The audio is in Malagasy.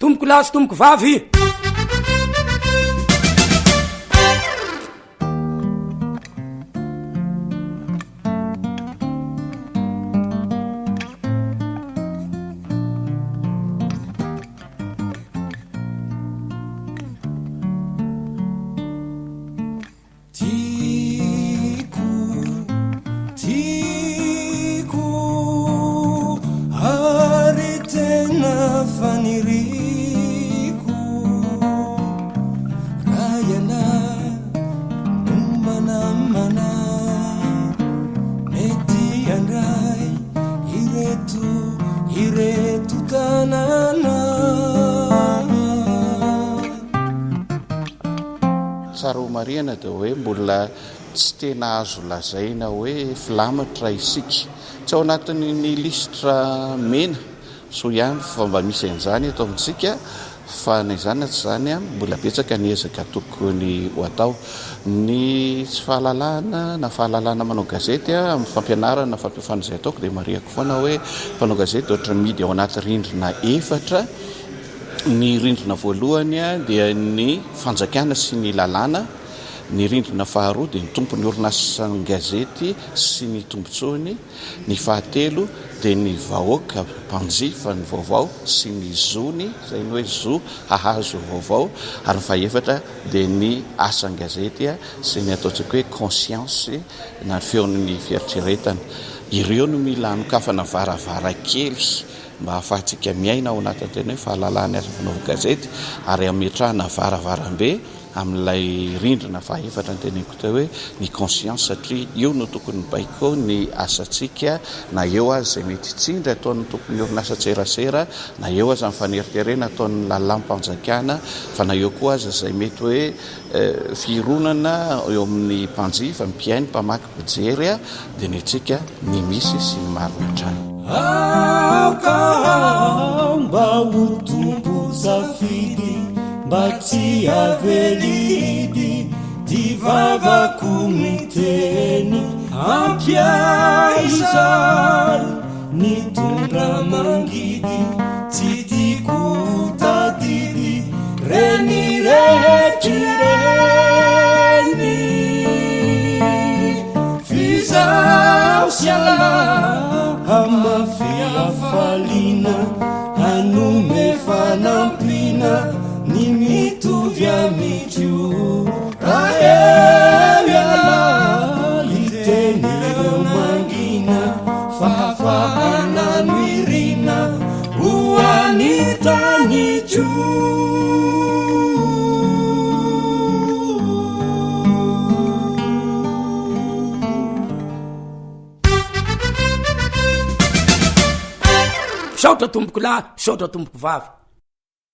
tomboko lahy sy tomboko vavy. Mariana dia hoe mbola tsy tena azo lazaina hoe filamatra isika tsy ao anatin'ny listra mena so ihany fa mba misy an'izany eto amintsika fa ny izany tsy zany a mbola betsaka ny ezaka tokony ho atao ny tsy fahalalana na fahalalana manao gazety a amin'ny fampianarana fampifanizay ataoko dia mariako foana hoe mpanao gazety ohatra midy ao anaty rindrina efatra. Ny rindrina voalohany a dia ny fanjakana sy ny lalàna. Ny rindrina faharoa dia ny tompon'ny orinasany gazety sy ny tombontsoany. Ny fahatelo dia ny vahoaka mpanjifa ny vaovao sy ny zony izay ny hoe zo hahazo vaovao. Ary ny fahaefatra dia ny asan gazety a sy ny ataontsika hoe conscience na feon'ny fieritreretana. Ireo no mila anokafana varavarakely mba ahafahantsika miaina ao anatin'ireny hoe fahalalana azy fanaova gazety ary ametrahana varavarambe amin'ilay rindrina fahaefatra ny teneniko teo hoe ny conscience satria io no tokony baiko ny asantsika na eo azy izay mety tsindra ataon'ny tokony orinasa tserasera na eo azy amin'ny faneriterena ataon'ny lalampanjakana fa na eo koa azy izay mety hoe fironana eo amin'ny mpanjifa mpiainy mpamaky pijery a dia ny antsika ny misy sy ny marina trano mba ho tompo safidy mba tsy avelidy divavako miteny ampiaizany nitondra mangidy tsy tiako tadidy reny rehetryreny fizao siala amafiafalina anome fanampina ny mitovy amitro raheviala iteny reo mangina fahafahanano irina ho anitanytro. Saotra tomboko lahy, saotra tomboko vavy.